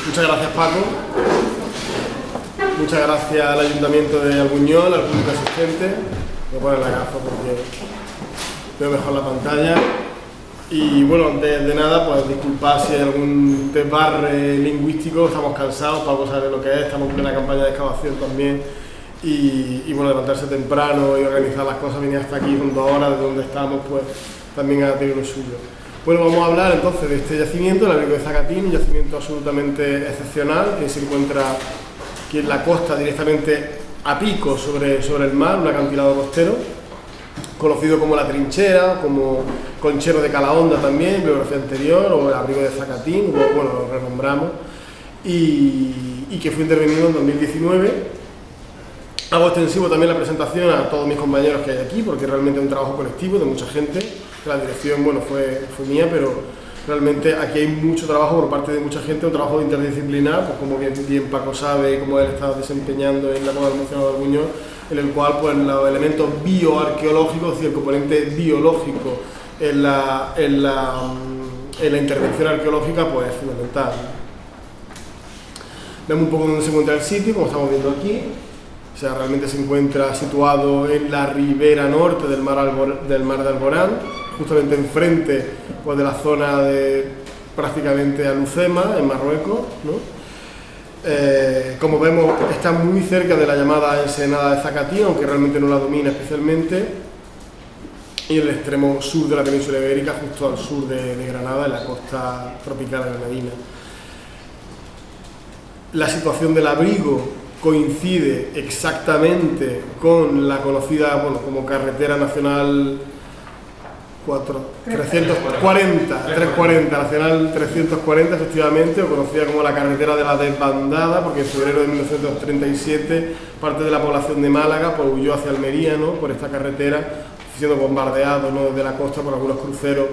Muchas gracias, Paco. Muchas gracias al Ayuntamiento de Albuñol, al público asistente. Voy a poner la gafa porque veo mejor la pantalla. Y bueno, antes de nada, pues disculpad si hay algún desbarre lingüístico, estamos cansados, Paco sabe lo que es, estamos en plena campaña de excavación también. Y bueno, levantarse temprano y organizar las cosas, venir hasta aquí con 2 horas de donde estamos, pues también ha tenido lo suyo. Bueno, vamos a hablar entonces de este yacimiento, el Abrigo de Zacatín, un yacimiento absolutamente excepcional que se encuentra aquí en la costa, directamente a pico sobre el mar, un acantilado costero, conocido como La Trinchera, como Conchero de Calahonda también, biografía anterior, o el Abrigo de Zacatín, bueno, lo renombramos, y que fue intervenido en 2019. Hago extensivo también la presentación a todos mis compañeros que hay aquí, porque realmente es un trabajo colectivo de mucha gente. La dirección, bueno, fue mía, pero realmente aquí hay mucho trabajo por parte de mucha gente, un trabajo interdisciplinar, pues como bien Paco sabe y como él está desempeñando en la Comunidad Nacional de Albuñol, en el cual pues los elementos bioarqueológicos, es decir, el componente biológico en la intervención arqueológica, pues es fundamental. Vemos un poco dónde se encuentra el sitio, como estamos viendo aquí. O sea, realmente se encuentra situado en la ribera norte del mar de Alborán, justamente enfrente pues, de la zona de prácticamente Alucema, en Marruecos, ¿no? Como vemos, está muy cerca de la llamada Ensenada de Zacatín, aunque realmente no la domina especialmente, y en el extremo sur de la península ibérica, justo al sur de Granada, en la costa tropical granadina. La situación del abrigo coincide exactamente con la conocida, bueno, como carretera nacional 340, nacional 340 efectivamente, o conocida como la carretera de la desbandada, porque en febrero de 1937 parte de la población de Málaga pues, huyó hacia Almería, ¿no? Por esta carretera, siendo bombardeado, ¿no? Desde la costa por algunos cruceros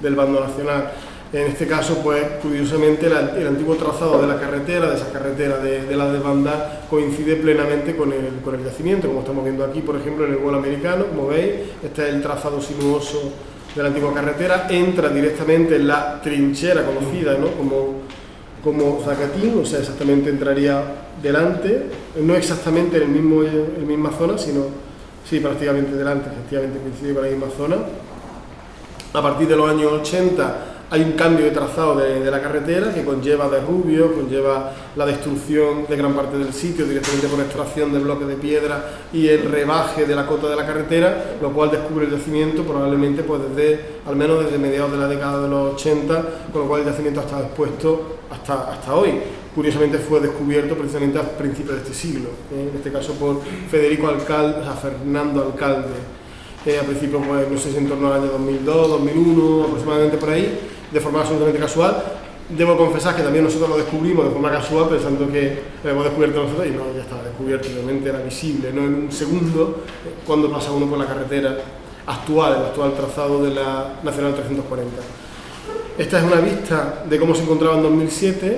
del bando nacional. En este caso, pues, curiosamente, el antiguo trazado de la carretera, de esa carretera de la desbandada, coincide plenamente con el yacimiento, como estamos viendo aquí, por ejemplo, en el vuelo americano, como veis, este es el trazado sinuoso de la antigua carretera, entra directamente en la trinchera conocida, ¿no? como Zacatín, o sea, exactamente entraría delante, no exactamente en la misma zona, sino, sí, prácticamente delante, efectivamente coincide con la misma zona. A partir de los años 80, hay un cambio de trazado de la carretera que conlleva derrubios, conlleva la destrucción de gran parte del sitio directamente por extracción de bloques de piedra y el rebaje de la cota de la carretera, lo cual descubre el yacimiento probablemente pues al menos desde mediados de la década de los 80, con lo cual el yacimiento ha estado expuesto hasta hoy. Curiosamente fue descubierto precisamente a principios de este siglo, en este caso por Fernando Alcalde. A principios, pues, no sé si en torno al año 2002, 2001, aproximadamente por ahí, de forma absolutamente casual. Debo confesar que también nosotros lo descubrimos de forma casual, pensando que lo hemos descubierto nosotros, y no, ya estaba descubierto, realmente era visible, ¿no? En un segundo, cuando pasa uno por la carretera actual, el actual trazado de la Nacional 340. Esta es una vista de cómo se encontraba en 2007,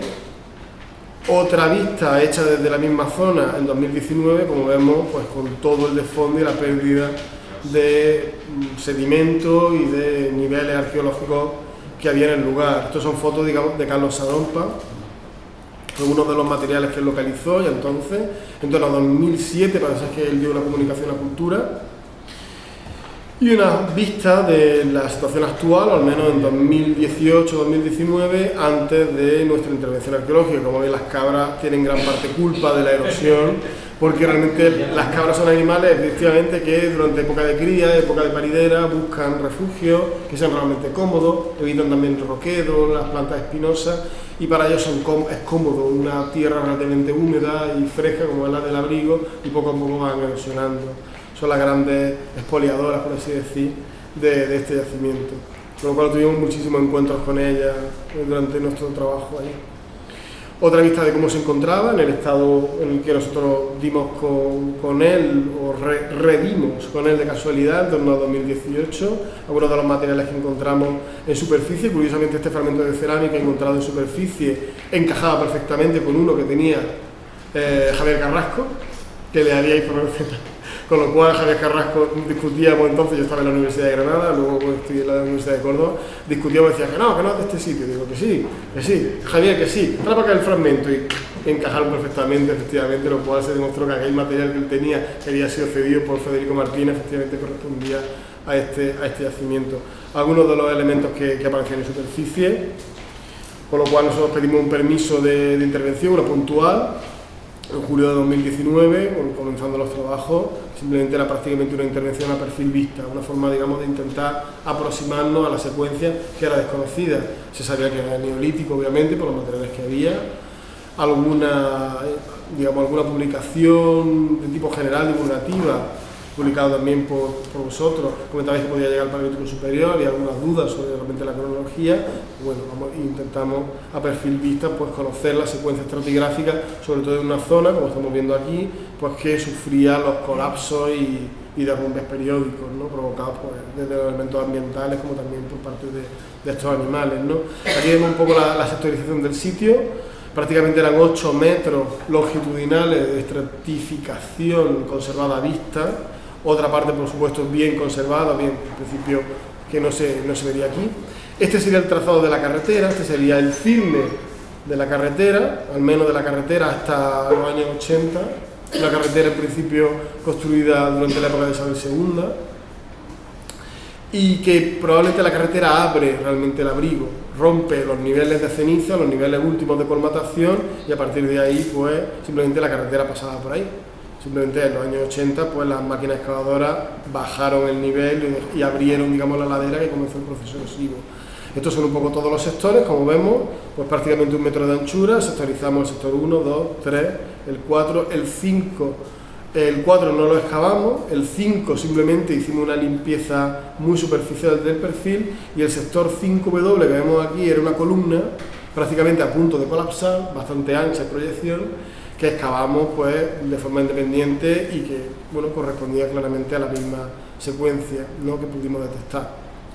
otra vista hecha desde la misma zona en 2019, como vemos, pues con todo el desfondo y la pérdida de sedimento y de niveles arqueológicos que había en el lugar. Estos son fotos, digamos, de Carlos Sadolpa, algunos de los materiales que él localizó ya entonces, en torno a 2007, parece que él dio una comunicación a Cultura, y una vista de la situación actual, al menos en 2018-2019, antes de nuestra intervención arqueológica. Como veis, las cabras tienen gran parte culpa de la erosión, porque realmente las cabras son animales efectivamente que durante época de cría, época de paridera, buscan refugios que sean realmente cómodos, evitan también roquedos, las plantas espinosas, y para ellos es cómodo una tierra relativamente húmeda y fresca como es la del abrigo, y poco a poco van erosionando. Son las grandes expoliadoras, por así decir, de este yacimiento. Con lo cual tuvimos muchísimos encuentros con ellas durante nuestro trabajo ahí. Otra vista de cómo se encontraba, en el estado en el que nosotros dimos con él, o redimos con él de casualidad, en torno a 2018, algunos de los materiales que encontramos en superficie. Curiosamente, este fragmento de cerámica encontrado en superficie encajaba perfectamente con uno que tenía Javier Carrasco, que le habíais Con lo cual Javier Carrasco discutíamos entonces, yo estaba en la Universidad de Granada, luego estudié en la Universidad de Córdoba, discutíamos y decía que no es de este sitio, digo que sí, Javier que sí, trae para acá el fragmento y encajaron perfectamente, efectivamente, lo cual se demostró que aquel material que él tenía, que había sido cedido por Federico Martínez, efectivamente correspondía a este yacimiento. Algunos de los elementos que aparecían en superficie, con lo cual nosotros pedimos un permiso de intervención, una puntual, en julio de 2019, comenzando los trabajos. Simplemente era prácticamente una intervención a perfil vista, una forma, digamos, de intentar aproximarnos a la secuencia que era desconocida. Se sabía que era neolítico, obviamente, por los materiales que había. Alguna publicación de tipo general, divulgativa, publicado también por vosotros, comentabais que podía llegar al Paleolítico superior y algunas dudas sobre realmente la cronología. Bueno, intentamos a perfil vista pues conocer la secuencia estratigráfica, sobre todo en una zona, como estamos viendo aquí, pues que sufría los colapsos y derrumbes periódicos, ¿no? Provocados pues, desde los elementos ambientales como también por parte de estos animales, ¿no? Aquí vemos un poco la sectorización del sitio. Prácticamente eran 8 metros longitudinales de estratificación conservada a vista. Otra parte, por supuesto, bien conservada, bien, en principio, que no se vería aquí. Este sería el trazado de la carretera, este sería el firme de la carretera, al menos de la carretera hasta los años 80. Una carretera, en principio, construida durante la época de Isabel II. Y que probablemente la carretera abre realmente el abrigo, rompe los niveles de ceniza, los niveles últimos de colmatación, y a partir de ahí, pues, simplemente la carretera pasaba por ahí. Simplemente en los años 80, pues las máquinas excavadoras bajaron el nivel y abrieron, digamos, la ladera que comenzó el proceso erosivo. Estos son un poco todos los sectores, como vemos, pues prácticamente 1 metro de anchura. Sectorizamos el sector 1, 2, 3, el 4, el 5. El 4 no lo excavamos, el 5 simplemente hicimos una limpieza muy superficial del perfil, y el sector 5W que vemos aquí era una columna prácticamente a punto de colapsar, bastante ancha en proyección, que excavamos pues de forma independiente y que bueno, correspondía claramente a la misma secuencia, ¿no?, que pudimos detectar.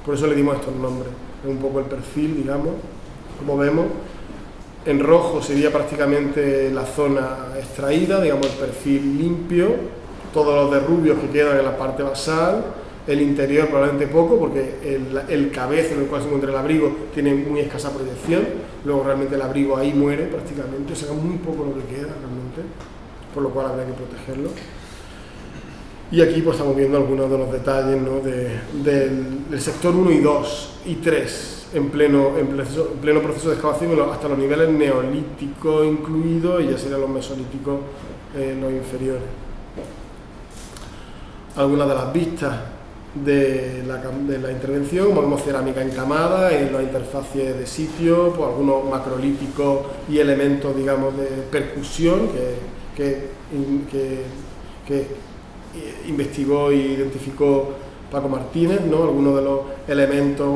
Por eso le dimos estos nombres. Es un poco el perfil, digamos, como vemos. En rojo sería prácticamente la zona extraída, digamos el perfil limpio, todos los derrubios que quedan en la parte basal, el interior probablemente poco, porque el cabezo en el cual se encuentra el abrigo tiene muy escasa proyección, luego realmente el abrigo ahí muere prácticamente, o sea, muy poco lo que queda realmente, por lo cual habría que protegerlo. Y aquí pues estamos viendo algunos de los detalles, ¿no?, del sector 1 y 2 y 3. En pleno proceso de excavación, hasta los niveles neolíticos incluidos, y ya serían los mesolíticos los inferiores. Algunas de las vistas de la intervención, como vemos cerámica encamada en las interfaces de sitio, pues algunos macrolíticos y elementos, digamos, de percusión que investigó e identificó Paco Martínez, ¿no? Algunos de los elementos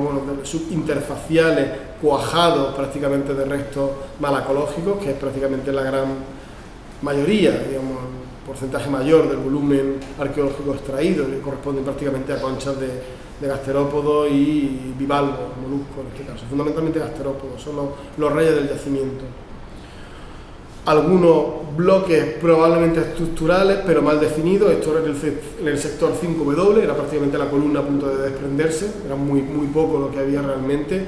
subinterfaciales cuajados prácticamente de restos malacológicos, que es prácticamente la gran mayoría, digamos, el porcentaje mayor del volumen arqueológico extraído, que corresponden prácticamente a conchas de gasterópodos y bivalvos, moluscos en este caso, fundamentalmente gasterópodos, son los reyes del yacimiento. Algunos bloques probablemente estructurales, pero mal definidos. Esto era en el sector 5W, era prácticamente la columna a punto de desprenderse, era muy poco lo que había realmente.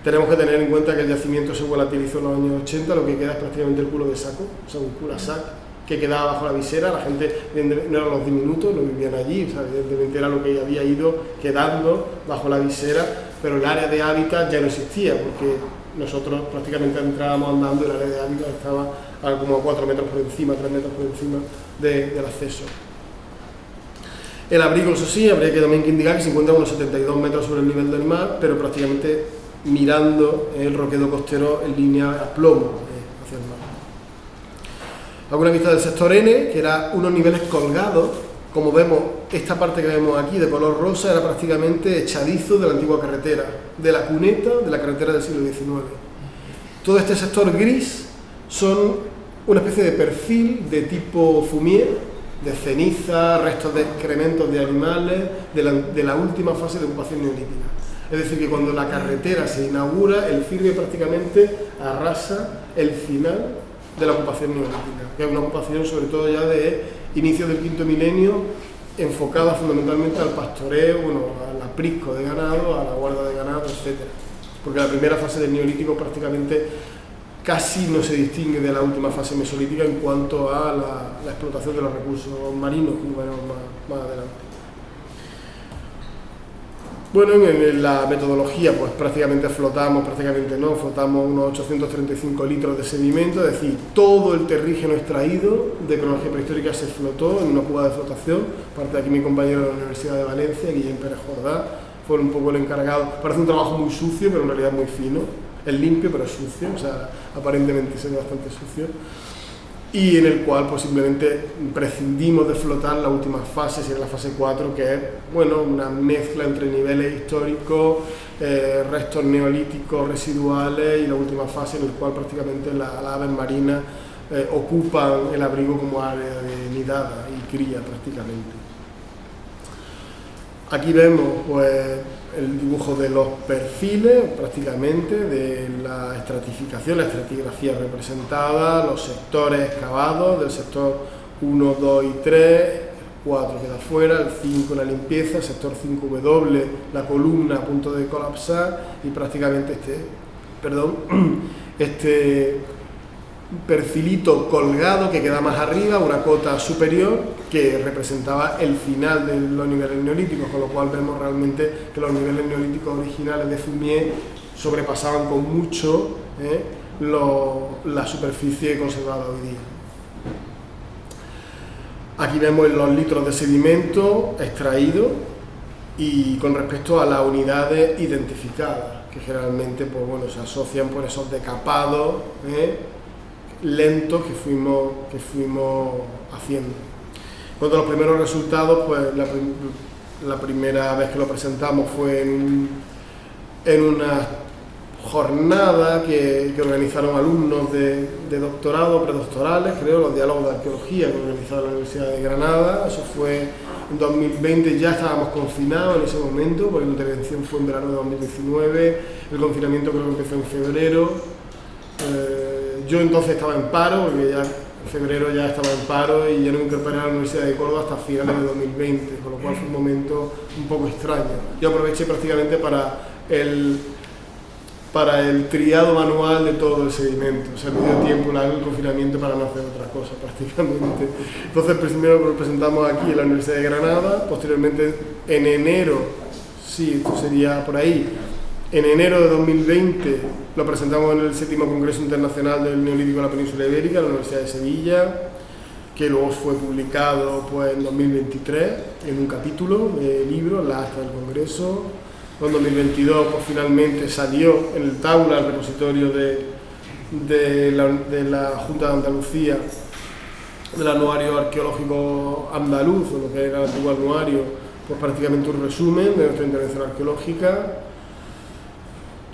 Tenemos que tener en cuenta que el yacimiento se volatilizó en los años 80, lo que queda es prácticamente el culo de saco, o sea, un cul-de-sac que quedaba bajo la visera. La gente no eran los diminutos, no vivían allí, o sea, evidentemente era lo que había ido quedando bajo la visera, pero el área de hábitat ya no existía, porque nosotros prácticamente entrábamos andando y el área de hábitat estaba como 4 metros por encima, 3 metros por encima del acceso. El abrigo, eso sí, habría que también indicar que se encuentra a unos 72 metros sobre el nivel del mar, pero prácticamente mirando el roquedo costero en línea a plomo hacia el mar. Alguna vista del sector N, que era unos niveles colgados. Como vemos, esta parte que vemos aquí de color rosa era prácticamente echadizo de la antigua carretera, de la cuneta de la carretera del siglo XIX. Todo este sector gris son una especie de perfil de tipo fumier, de ceniza, restos de excrementos de animales, de la última fase de ocupación neolítica. Es decir, que cuando la carretera se inaugura, el firme prácticamente arrasa el final de la ocupación neolítica, que es una ocupación sobre todo ya de inicios del quinto milenio enfocada fundamentalmente al pastoreo, bueno, al aprisco de ganado, a la guarda de ganado, etcétera. Porque la primera fase del Neolítico prácticamente casi no se distingue de la última fase mesolítica en cuanto a la explotación de los recursos marinos, como veremos más adelante. Bueno, en la metodología pues prácticamente flotamos unos 835 litros de sedimento, es decir, todo el terrígeno extraído de cronología prehistórica se flotó en una cuba de flotación. Parte de aquí mi compañero de la Universidad de Valencia, Guillem Pérez Jordá, fue un poco el encargado. Parece un trabajo muy sucio, pero en realidad muy fino. Es limpio, pero es sucio, o sea, aparentemente se ve bastante sucio. Y en el cual pues simplemente prescindimos de flotar la última fase, si es la fase 4, que es, bueno, una mezcla entre niveles históricos, restos neolíticos residuales, y la última fase en la cual prácticamente las aves marinas ocupan el abrigo como área de nidada y cría prácticamente. Aquí vemos pues el dibujo de los perfiles prácticamente de la estratificación, la estratigrafía representada, los sectores excavados del sector 1, 2 y 3, el 4 queda fuera, el 5 la limpieza, el sector 5W, la columna a punto de colapsar, y prácticamente este perfilito colgado que queda más arriba, una cota superior que representaba el final de los niveles neolíticos, con lo cual vemos realmente que los niveles neolíticos originales de Fumier sobrepasaban con mucho la superficie conservada hoy día. Aquí vemos los litros de sedimento extraídos y con respecto a las unidades identificadas, que generalmente pues, bueno, se asocian por esos decapados lentos que fuimos haciendo. En cuanto a los primeros resultados, pues la primera vez que lo presentamos fue en una jornada que organizaron alumnos de doctorado, predoctorales, creo, los diálogos de arqueología que organizaron la Universidad de Granada. Eso fue en 2020, ya estábamos confinados en ese momento, porque la intervención fue en verano de 2019, el confinamiento creo que empezó en febrero. Yo entonces estaba en paro, porque ya en febrero ya estaba en paro y ya no me incorporé a la Universidad de Córdoba hasta finales de 2020, con lo cual fue un momento un poco extraño. Yo aproveché prácticamente para el triado manual de todo el sedimento, o sea, me dio tiempo el confinamiento para no hacer otra cosa prácticamente. Entonces primero lo presentamos aquí en la Universidad de Granada, posteriormente en enero, sí, esto sería por ahí, en enero de 2020 lo presentamos en el 7º Congreso Internacional del Neolítico de la Península Ibérica, en la Universidad de Sevilla, que luego fue publicado pues, en 2023 en un capítulo de libro, la acta del Congreso. En 2022 pues, finalmente salió en el Taula, el repositorio de la Junta de Andalucía, del Anuario Arqueológico Andaluz, o lo que era el antiguo anuario, pues prácticamente un resumen de nuestra intervención arqueológica.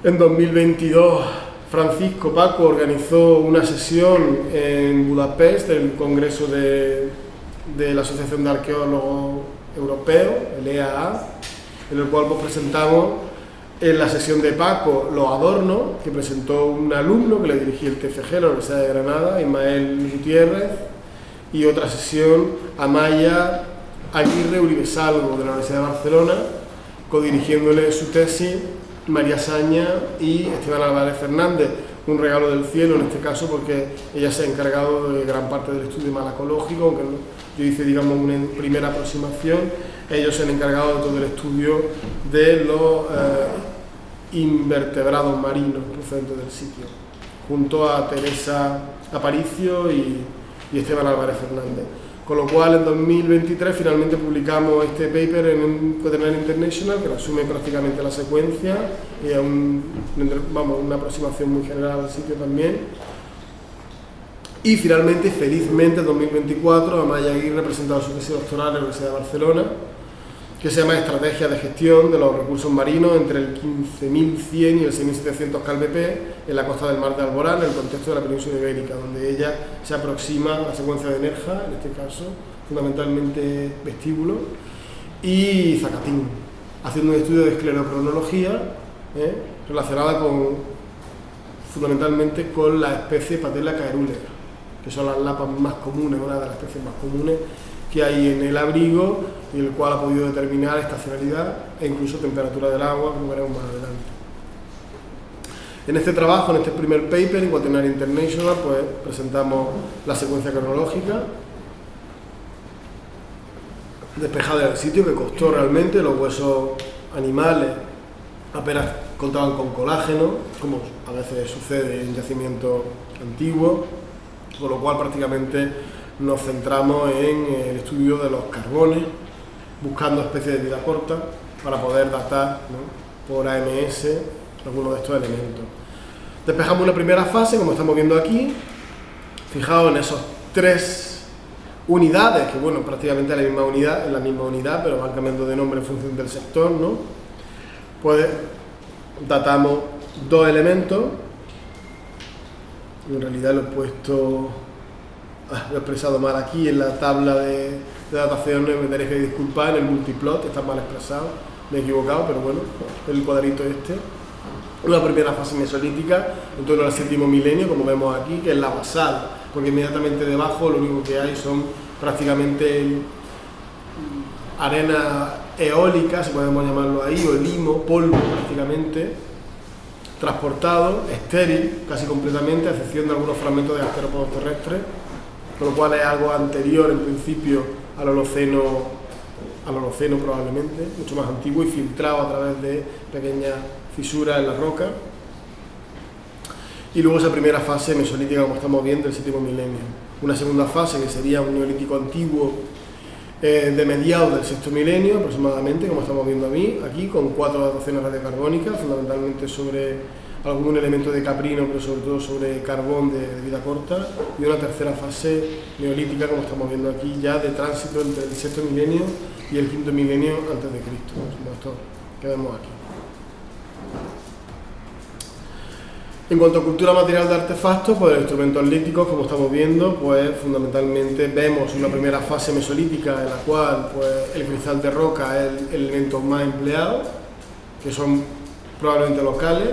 En 2022 Francisco Paco organizó una sesión en Budapest del Congreso de la Asociación de Arqueólogos Europeos, el EAA, en el cual pues, presentamos en la sesión de Paco los adornos que presentó un alumno que le dirigía el TFG, la Universidad de Granada, Ismael Gutiérrez, y otra sesión Amaya Aguirre Uribesalvo de la Universidad de Barcelona, codirigiéndole su tesis María Saña y Esteban Álvarez Fernández, un regalo del cielo en este caso porque ella se ha encargado de gran parte del estudio malacológico, aunque yo hice digamos una primera aproximación, ellos se han encargado de todo el estudio de los invertebrados marinos procedentes del sitio, junto a Teresa Aparicio y Esteban Álvarez Fernández. Con lo cual, en 2023 finalmente publicamos este paper en un Quaternary International que resume prácticamente la secuencia y es una aproximación muy general al sitio también. Y finalmente, felizmente, en 2024, Amaya Aguirre ha presentado su tesis doctoral en la Universidad de Barcelona, que se llama Estrategia de gestión de los recursos marinos entre el 15.100 y el 6.700 kbp en la costa del Mar de Alborán, en el contexto de la península ibérica, donde ella se aproxima a la secuencia de Nerja, en este caso, fundamentalmente vestíbulo, y Zacatín, haciendo un estudio de esclerocronología relacionada fundamentalmente con la especie Patella caerulea, que son las lapas más comunes, una de las especies más comunes que hay en el abrigo y el cual ha podido determinar estacionalidad e incluso temperatura del agua, como veremos más adelante. En este trabajo, en este primer paper en Quaternary International, pues presentamos la secuencia cronológica despejada del sitio, que costó realmente. Los huesos animales apenas contaban con colágeno, como a veces sucede en yacimientos antiguos, con lo cual prácticamente nos centramos en el estudio de los carbones, buscando especies de vida corta para poder datar, ¿no?, por AMS algunos de estos elementos. Despejamos una primera fase, como estamos viendo aquí. Fijaos en esos 3 unidades, que bueno, prácticamente es la misma unidad, pero van cambiando de nombre en función del sector, ¿no? Pues datamos 2 elementos. En realidad lo he puesto, lo he expresado mal aquí en la tabla de dataciones, me tenéis que disculpar, en el multiplot está mal expresado, me he equivocado, pero bueno, el cuadrito este. Una primera fase mesolítica en torno al 7º milenio, como vemos aquí, que es la basal, porque inmediatamente debajo lo único que hay son prácticamente arena eólica, si podemos llamarlo ahí, o limo, polvo prácticamente, transportado, estéril casi completamente, a excepción de algunos fragmentos de gasterópodos terrestres, con lo cual es algo anterior en principio al Holoceno probablemente, mucho más antiguo y filtrado a través de pequeñas fisuras en la roca. Y luego esa primera fase mesolítica, como estamos viendo, el 7º milenio. Una segunda fase que sería un neolítico antiguo de mediados del 6º milenio aproximadamente, como estamos viendo aquí, con 4 dataciones radiocarbónicas, fundamentalmente sobre algún elemento de caprino, pero sobre todo sobre carbón de vida corta, y una tercera fase neolítica, como estamos viendo aquí, ya de tránsito entre el 6º milenio y el 5º milenio antes de Cristo, como esto que vemos aquí. En cuanto a cultura material de artefactos, pues los instrumentos líticos, como estamos viendo, pues fundamentalmente vemos una primera fase mesolítica en la cual pues, el cristal de roca es el elemento más empleado, que son probablemente locales,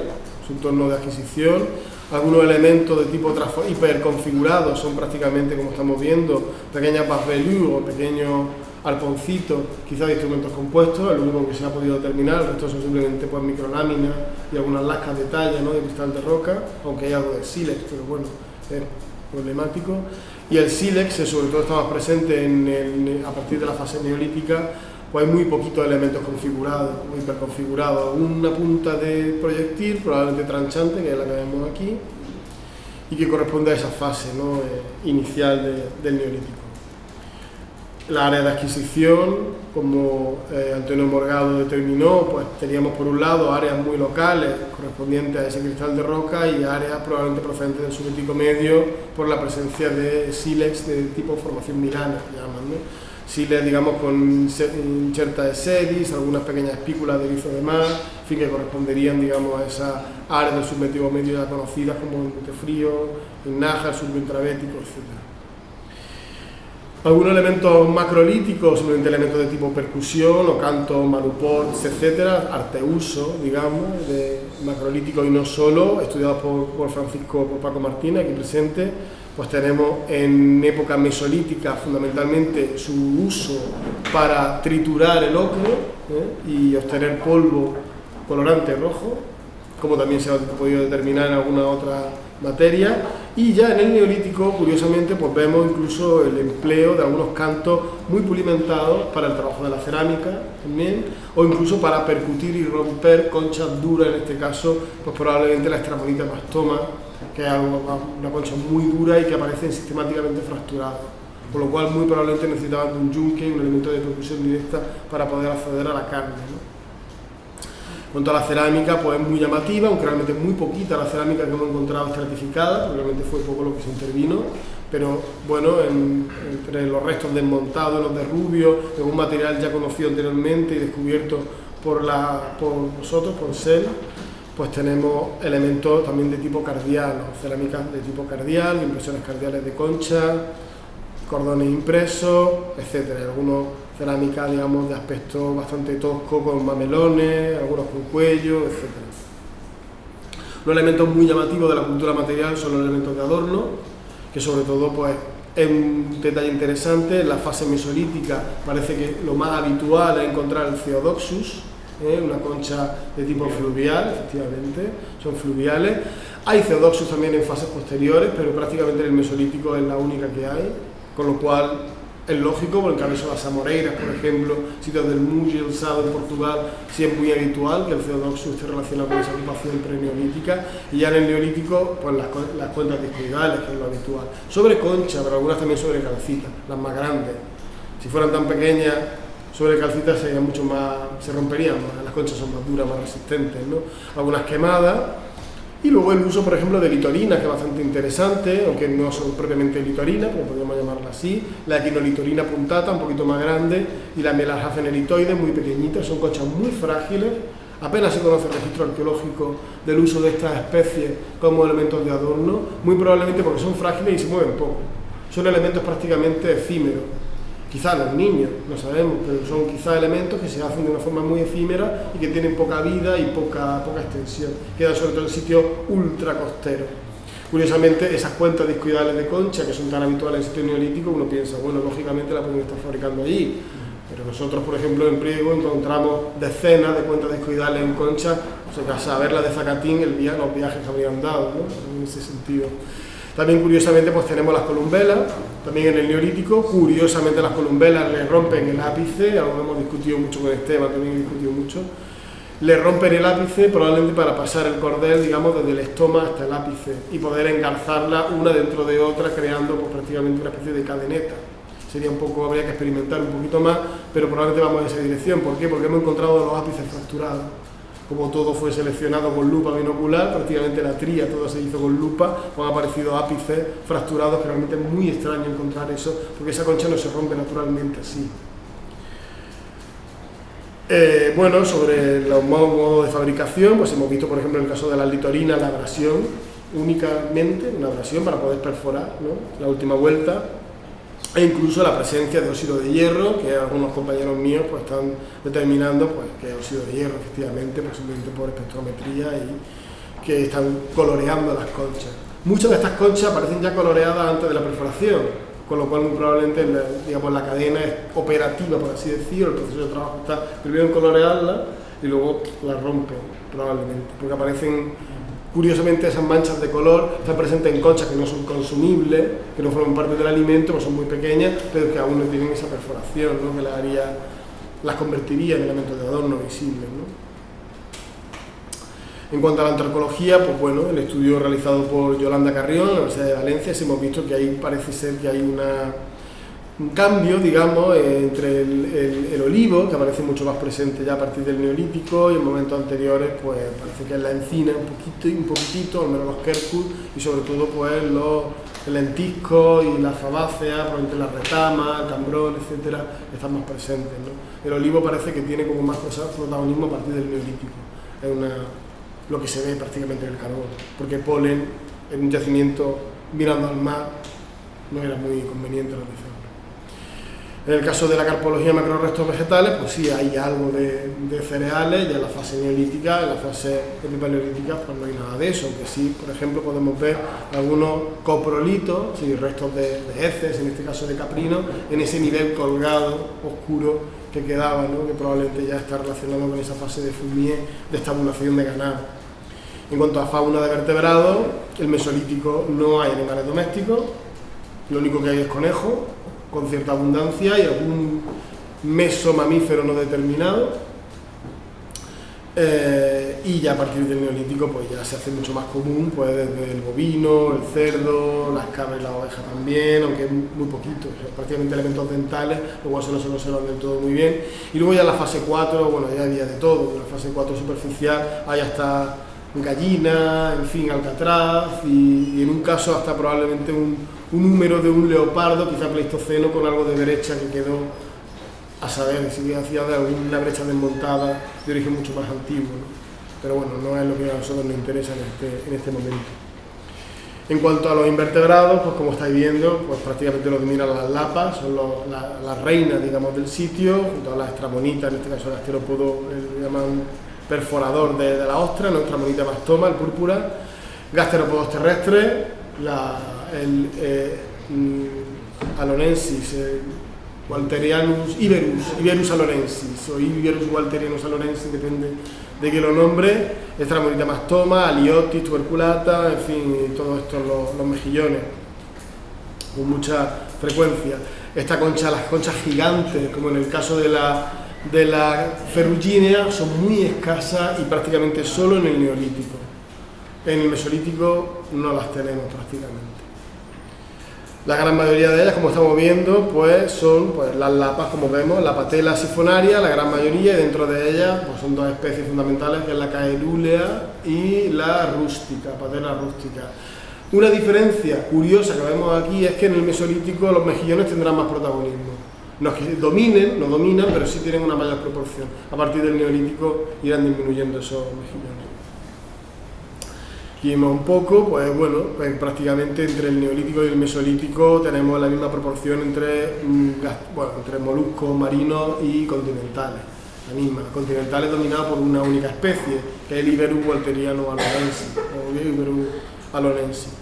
su entorno de adquisición. Algunos elementos de tipo hiperconfigurados son prácticamente, como estamos viendo, pequeñas bas-velours o pequeños arponcitos, quizás de instrumentos compuestos, el único que se ha podido determinar. El resto son simplemente pues, microláminas y algunas lascas de talla, ¿no?, de cristal de roca, aunque hay algo de sílex, pero bueno, es problemático. Y el sílex, sobre todo está más presente a partir de la fase neolítica, pues hay muy poquitos elementos configurados, muy hiperconfigurados. Una punta de proyectil, probablemente tranchante, que es la que vemos aquí, y que corresponde a esa fase, ¿no?, inicial del neolítico. La área de adquisición, como Antonio Morgado determinó, pues teníamos por un lado áreas muy locales correspondientes a ese cristal de roca y áreas probablemente procedentes del Subético medio por la presencia de sílex de tipo formación mirana, que llaman, ¿no? Sílex, digamos, con inserta de sedis, algunas pequeñas espículas de erizo de mar, en fin, que corresponderían, digamos, a esas áreas del Submétrico medio ya conocidas como el Montefrío, el Nájar, el Surco Intravético, etc. Algunos elementos macrolíticos, simplemente elementos de tipo percusión o cantos, manuports, etcétera, arteuso, digamos, de macrolítico y no solo, estudiados por Paco Martínez, aquí presente. Pues tenemos en época mesolítica fundamentalmente su uso para triturar el ocre y obtener polvo colorante rojo, como también se ha podido determinar en alguna otra materia. Y ya en el neolítico, curiosamente, pues vemos incluso el empleo de algunos cantos muy pulimentados para el trabajo de la cerámica también, o incluso para percutir y romper conchas duras, en este caso, pues probablemente la estramonita mastoma, que es una concha muy dura y que aparecen sistemáticamente fracturadas, por lo cual muy probablemente necesitaban de un yunque, un elemento de percusión directa para poder acceder a la carne, ¿no? En cuanto a la cerámica, pues es muy llamativa, aunque realmente es muy poquita la cerámica que hemos encontrado estratificada, porque realmente fue poco lo que se intervino, pero bueno, entre los restos desmontados, los derrubios, de un material ya conocido anteriormente y descubierto por nosotros, por SEL, pues tenemos elementos también de tipo cardial, ¿no? Cerámicas de tipo cardial, impresiones cardiales de concha, cordones impresos, etcétera. Algunos cerámicas, digamos, de aspecto bastante tosco, con mamelones, algunos con cuello, etcétera. Los elementos muy llamativos de la cultura material son los elementos de adorno, que sobre todo pues Es un detalle interesante. En la fase mesolítica parece que lo más habitual es encontrar el Ceodoxus, una concha de tipo fluvial, efectivamente, son fluviales. Hay Ceodoxus también en fases posteriores, pero prácticamente en el mesolítico es la única que hay, con lo cual es lógico, porque en el caso de las Amoreiras, por ejemplo, sitios del Muge y el Sado en Portugal, sí es muy habitual que el Ceodoxus esté relacionado con esa ocupación preneolítica, y ya en el neolítico, pues las cuencas discoidales, que es lo habitual. Sobre concha, pero algunas también sobre calcita, las más grandes. Si fueran tan pequeñas, sobre calcita serían mucho más, se romperían más, las conchas son más duras, más resistentes, ¿no? Algunas quemadas. Y luego el uso, por ejemplo, de litorinas, que es bastante interesante, aunque no son propiamente litorinas, pero podríamos llamarla así. La equinolitorina puntata, un poquito más grande, y la melarhafenelitoides, muy pequeñitas, son conchas muy frágiles. Apenas se conoce registro arqueológico del uso de estas especies como elementos de adorno, muy probablemente porque son frágiles y se mueven poco. Son elementos prácticamente efímeros. Quizás los niños, no sabemos, pero son quizás elementos que se hacen de una forma muy efímera y que tienen poca vida y poca extensión. Quedan sobre todo en sitios ultracosteros. Curiosamente, esas cuentas discoidales de concha, que son tan habituales en sitios neolíticos, uno piensa, bueno, lógicamente la pueden estar fabricando allí. Pero nosotros, por ejemplo, en Priego encontramos decenas de cuentas discoidales en concha, o sea, que a saber la de Zacatín, los viajes que habrían dado, ¿no? En ese sentido. También, curiosamente, pues tenemos las columbelas, también en el neolítico. Curiosamente, las columbelas le rompen el ápice, algo que hemos discutido mucho con Esteban, también he discutido mucho. Le rompen el ápice probablemente para pasar el cordel, digamos, desde el estoma hasta el ápice y poder engarzarla una dentro de otra, creando pues prácticamente una especie de cadeneta. Sería un poco, habría que experimentar un poquito más, pero probablemente vamos en esa dirección. ¿Por qué? Porque hemos encontrado los ápices fracturados. Como todo fue seleccionado con lupa binocular, prácticamente la tría todo se hizo con lupa, pues han aparecido ápices fracturados, que realmente es muy extraño encontrar eso, porque esa concha no se rompe naturalmente así. Bueno, sobre los modos de fabricación, pues hemos visto, por ejemplo, en el caso de las litorinas, la abrasión, únicamente una abrasión para poder perforar, ¿no? La última vuelta. E incluso la presencia de óxido de hierro, que algunos compañeros míos pues están determinando pues, que es óxido de hierro, efectivamente, posiblemente por espectrometría, y que están coloreando las conchas. Muchas de estas conchas aparecen ya coloreadas antes de la perforación, con lo cual muy probablemente la cadena es operativa, por así decirlo, el proceso de trabajo está primero en colorearla y luego la rompen, probablemente, porque aparecen. Curiosamente, esas manchas de color están presentes en conchas que no son consumibles, que no forman parte del alimento, pues son muy pequeñas, pero que aún no tienen esa perforación, ¿no? Que las convertiría en elementos de adorno visibles, ¿no? En cuanto a la antropología, pues bueno, el estudio realizado por Yolanda Carrión, en la Universidad de Valencia, sí hemos visto que ahí parece ser que hay un cambio, digamos, entre el olivo, que aparece mucho más presente ya a partir del neolítico, y en momentos anteriores pues parece que es la encina un poquitito, al menos los quercus, y sobre todo pues el lentisco y las fabáceas, probablemente las retamas, el cambrón, etcétera, están más presentes, ¿no? El olivo parece que tiene como más protagonismo a partir del neolítico, es lo que se ve prácticamente en el carbón, porque polen en un yacimiento mirando al mar no era muy conveniente realizarlo. En el caso de la carpología macrorestos vegetales, pues sí hay algo de cereales, ya en la fase neolítica, en la fase epipaleolítica pues no hay nada de eso, aunque sí, por ejemplo, podemos ver algunos coprolitos, sí, restos de heces, en este caso de caprino, en ese nivel colgado, oscuro, que quedaba, ¿no? Que probablemente ya está relacionado con esa fase de fumier, de estabulación de ganado. En cuanto a fauna de vertebrados, el mesolítico no hay animales domésticos, lo único que hay es conejo, con cierta abundancia, y algún mesomamífero no determinado, y ya a partir del neolítico pues ya se hace mucho más común, pues desde el bovino, el cerdo, las cabras y la oveja también, aunque muy poquito, o sea, prácticamente elementos dentales, los huesos no se conservan del todo muy bien. Y luego ya en la fase 4, bueno, ya había de todo, en la fase 4 superficial hay hasta gallina, en fin, alcatraz, y en un caso hasta probablemente un húmero de un leopardo, quizá pleistoceno, con algo de brecha que quedó, a saber si hacía de alguna brecha desmontada de origen mucho más antiguo, ¿no? Pero bueno, no es lo que a nosotros nos interesa en este momento. En cuanto a los invertebrados, pues como estáis viendo, pues prácticamente lo dominan las lapas, son las reinas, digamos, del sitio, junto a las estramonitas, en este caso el asterópodo, le llaman perforador de la ostra, nuestra monita mastoma, el púrpura, gasterópodos terrestres, alonensis, Walterianus Iberus alonensis, o Iberus Walterianus alonensis, depende de que lo nombre, Stramonites mastoma, Aliotis, tuberculata, en fin, todos estos los mejillones, con mucha frecuencia. Las conchas gigantes, como en el caso de la ferruginea, son muy escasas y prácticamente solo en el neolítico. En el mesolítico no las tenemos prácticamente. La gran mayoría de ellas, como estamos viendo, pues son las lapas, como vemos, la patela sifonaria, la gran mayoría, y dentro de ellas pues son dos especies fundamentales, que es la caerulea y la rústica, patela rústica. Una diferencia curiosa que vemos aquí es que en el mesolítico los mejillones tendrán más protagonismo. No es que no dominan, pero sí tienen una mayor proporción. A partir del neolítico irán disminuyendo esos mejillones. Y vemos un poco, pues prácticamente entre el neolítico y el mesolítico tenemos la misma proporción entre moluscos marinos y continentales. La misma, continentales dominados por una única especie, que es el Iberus walterianus alonensis, o Iberus alonensis.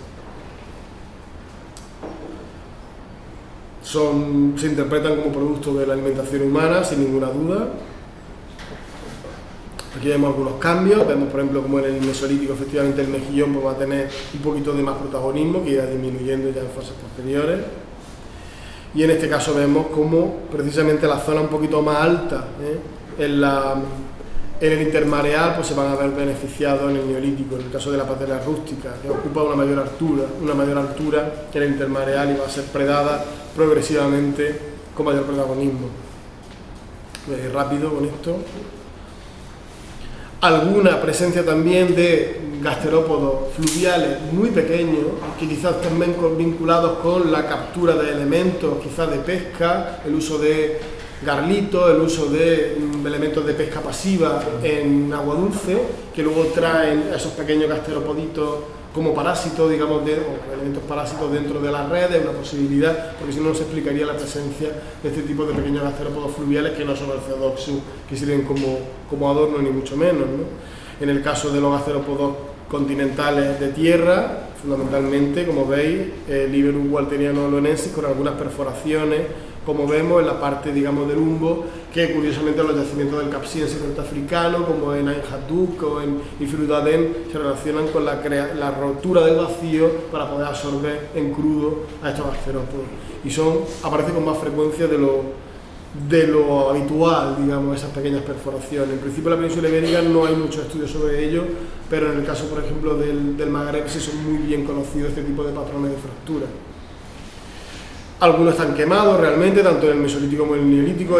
Se interpretan como producto de la alimentación humana, sin ninguna duda. Aquí vemos algunos cambios, vemos por ejemplo como en el mesolítico efectivamente el mejillón pues, va a tener un poquito de más protagonismo, que irá disminuyendo ya en fases posteriores. Y en este caso vemos como precisamente la zona un poquito más alta, en el intermareal pues se van a ver beneficiados en el neolítico, en el caso de la patela rústica, que ocupa una mayor altura que en el intermareal y va a ser predada progresivamente con mayor protagonismo. Rápido con esto. Alguna presencia también de gasterópodos fluviales muy pequeños, que quizás estén vinculados con la captura de elementos, quizás de pesca, el uso de garlitos, el uso de elementos de pesca pasiva en agua dulce, que luego traen esos pequeños gasteropoditos como parásitos, digamos, o elementos parásitos dentro de las redes, una posibilidad, porque si no se explicaría la presencia de este tipo de pequeños gasterópodos fluviales que no son ortodoxos, que sirven como adorno ni mucho menos, ¿no? En el caso de los gasterópodos continentales de tierra, fundamentalmente, como veis, el Iberus walterianus alonensis con algunas perforaciones, como vemos en la parte, digamos, del Umbo, que curiosamente los yacimientos del Capsiense norteafricano, como en Ain Hadduk o en Ifirudadén, se relacionan con la rotura del vacío para poder absorber en crudo a estos gasterópodos. Y aparecen con más frecuencia de lo habitual, digamos, esas pequeñas perforaciones. En principio en la península ibérica no hay muchos estudios sobre ello, pero en el caso, por ejemplo, del Magreb sí son muy bien conocidos este tipo de patrones de fractura. Algunos están quemados realmente, tanto en el mesolítico como en el neolítico.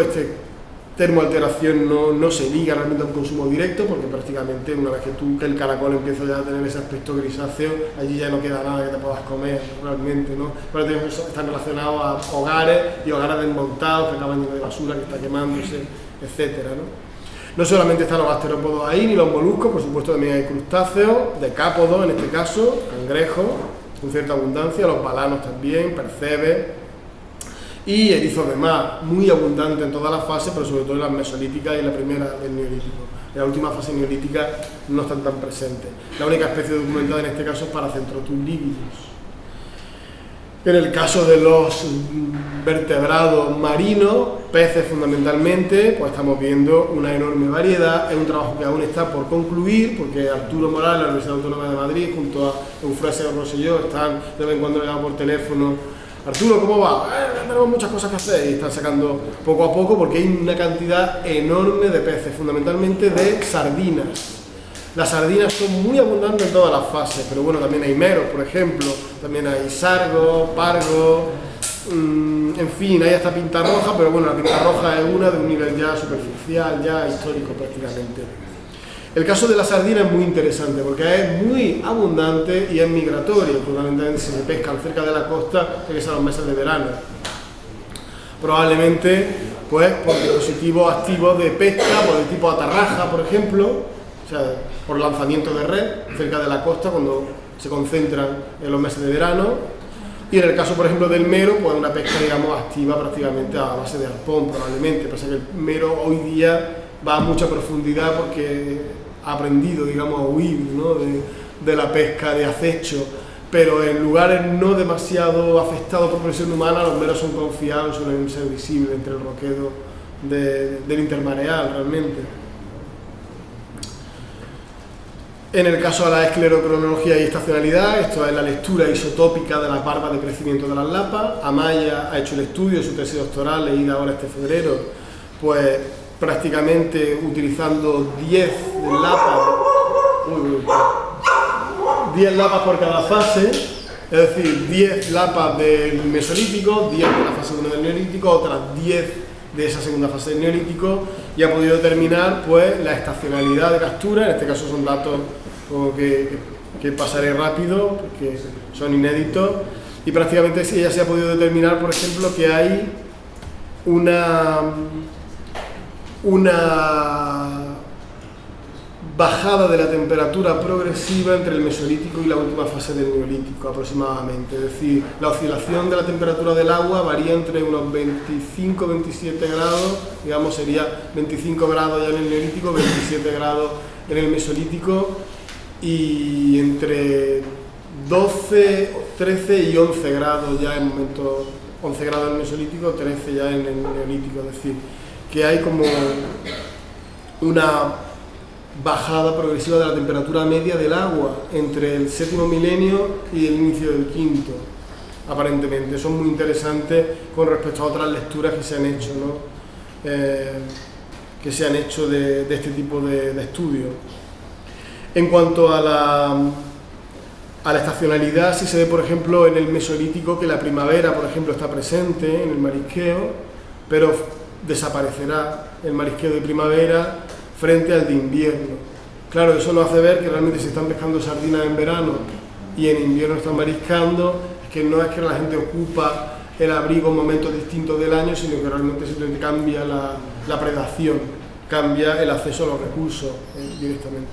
Termoalteración no se liga realmente a un consumo directo, porque prácticamente una vez que el caracol empieza ya a tener ese aspecto grisáceo, allí ya no queda nada que te puedas comer realmente, ¿no? Pero están relacionados a hogares y hogares desmontados, que acaban llenos de basura, que está quemándose, etcétera, ¿no? No solamente están los gasterópodos ahí, ni los moluscos, por supuesto también hay crustáceos, decápodos en este caso, cangrejos, con cierta abundancia, los balanos también, percebes, y erizos de mar, muy abundante en todas las fases, pero sobre todo en las mesolíticas y en la primera del neolítico. En la última fase neolítica no están tan presentes. La única especie documentada en este caso es Paracentrotus lividus. En el caso de los vertebrados marinos, peces fundamentalmente, pues estamos viendo una enorme variedad. Es un trabajo que aún está por concluir, porque Arturo Morales, de la Universidad Autónoma de Madrid, junto a Eufrasio Rosselló, están de vez en cuando le llaman por teléfono: Arturo, ¿cómo va? Tenemos muchas cosas que hacer, y están sacando poco a poco, porque hay una cantidad enorme de peces, fundamentalmente de sardinas. Las sardinas son muy abundantes en todas las fases, pero bueno, también hay meros, por ejemplo, también hay sargos, pargos, en fin, hay hasta pintarroja, pero bueno, la pintarroja es una de un nivel ya superficial, ya histórico prácticamente. El caso de la sardina es muy interesante porque es muy abundante y es migratorio, fundamentalmente si se pesca cerca de la costa, que son los meses de verano. Probablemente pues por dispositivos activos de pesca, por el tipo atarraja, por ejemplo, o sea, por lanzamiento de red cerca de la costa cuando se concentran en los meses de verano. Y en el caso, por ejemplo, del mero, pues una pesca, digamos, activa prácticamente a base de arpón, probablemente. Pasa que el mero hoy día va a mucha profundidad porque ha aprendido, digamos, a huir, ¿no?, de la pesca de acecho. pero en lugares no demasiado afectados por presión humana los meros son confiables, suelen ser visibles entre el roquedo del intermareal realmente. En el caso de la esclerocronología y estacionalidad, esto es la lectura isotópica de las barbas de crecimiento de las lapas. Amaya ha hecho el estudio de su tesis doctoral, leída ahora este febrero, pues prácticamente utilizando 10 lapas, 10 lapas por cada fase, es decir, 10 lapas del Mesolítico, 10 de la fase 1 del Neolítico, otras 10 de esa segunda fase del Neolítico, y ha podido determinar pues la estacionalidad de captura. En este caso son datos que pasaré rápido porque son inéditos, y prácticamente sí, ya se ha podido determinar, por ejemplo, que hay una bajada de la temperatura progresiva entre el Mesolítico y la última fase del Neolítico aproximadamente, es decir, la oscilación de la temperatura del agua varía entre unos 25-27 grados, digamos sería 25 grados ya en el Neolítico, 27 grados en el Mesolítico, y entre 12, 13 y 11 grados ya en momentos, 11 grados en el Mesolítico, 13 ya en el Neolítico, es decir, que hay como una bajada progresiva de la temperatura media del agua entre el séptimo milenio y el inicio del quinto, aparentemente. Eso es muy interesante con respecto a otras lecturas que se han hecho, ¿no? Que se han hecho de este tipo de estudios. En cuanto a la estacionalidad, sí se ve, por ejemplo, en el Mesolítico que la primavera, por ejemplo, está presente en el marisqueo, pero desaparecerá el marisqueo de primavera frente al de invierno. Claro, eso nos hace ver que realmente se están pescando sardinas en verano y en invierno están mariscando, es que no es que la gente ocupa el abrigo en momentos distintos del año, sino que realmente simplemente cambia la predación, cambia el acceso a los recursos directamente.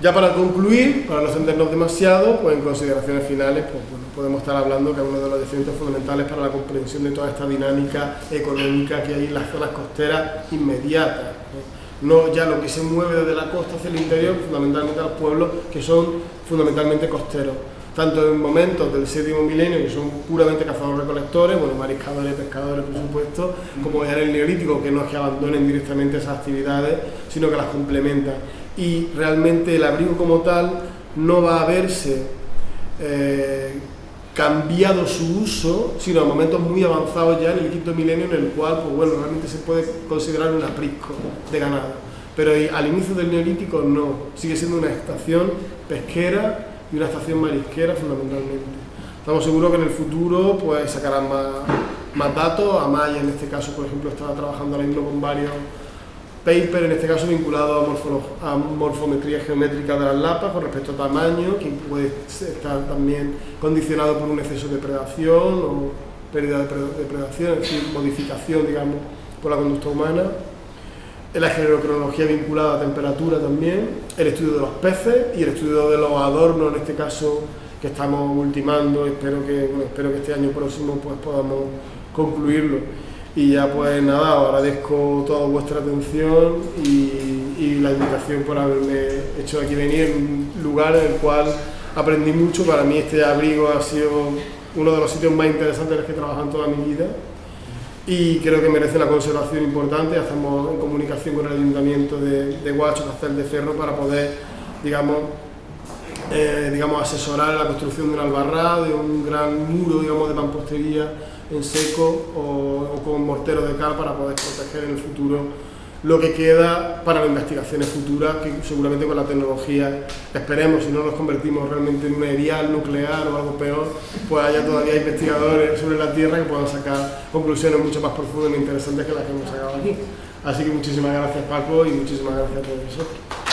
Ya para concluir, para no extendernos demasiado, pues en consideraciones finales, pues bueno, podemos estar hablando que es uno de los definitos fundamentales para la comprensión de toda esta dinámica económica que hay en las zonas costeras inmediatas, ¿no? Ya lo que se mueve desde la costa hacia el interior, fundamentalmente a los pueblos que son fundamentalmente costeros, tanto en momentos del séptimo milenio, que son puramente cazadores-recolectores, bueno, mariscadores, pescadores, por supuesto, como ya en el Neolítico, que no es que abandonen directamente esas actividades, sino que las complementan. Y realmente el abrigo como tal no va a verse cambiado su uso, sino a momentos muy avanzados ya en el quinto milenio, en el cual, pues bueno, realmente se puede considerar un aprisco de ganado. Pero al inicio del Neolítico no, sigue siendo una estación pesquera y una estación marisquera fundamentalmente. Estamos seguros que en el futuro pues sacarán más datos. Amaya en este caso, por ejemplo, estaba trabajando ahora mismo con varios papers, en este caso vinculados a morfometría geométrica de las lapas con respecto a tamaño, que puede estar también condicionado por un exceso de predación o pérdida de predación, es decir, modificación, digamos, por la conducta humana. La esclerocronología vinculada a temperatura también, el estudio de los peces y el estudio de los adornos, en este caso que estamos ultimando, espero que este año próximo pues podamos concluirlo. Y ya pues nada, os agradezco toda vuestra atención y la invitación por haberme hecho aquí venir en un lugar en el cual aprendí mucho. Para mí este abrigo ha sido uno de los sitios más interesantes en los que he trabajado en toda mi vida y creo que merece una conservación importante. Estamos en comunicación con el Ayuntamiento de Guacho, Castel de Ferro, para poder, digamos, asesorar la construcción de un albarrá, de un gran muro, digamos, de mampostería en seco o con mortero de cal para poder proteger en el futuro lo que queda para las investigaciones futuras, que seguramente con la tecnología, esperemos, si no nos convertimos realmente en un erial nuclear o algo peor, pues haya todavía investigadores sobre la Tierra que puedan sacar conclusiones mucho más profundas e interesantes que las que hemos sacado aquí. Así que muchísimas gracias, Paco, y muchísimas gracias a todos vosotros.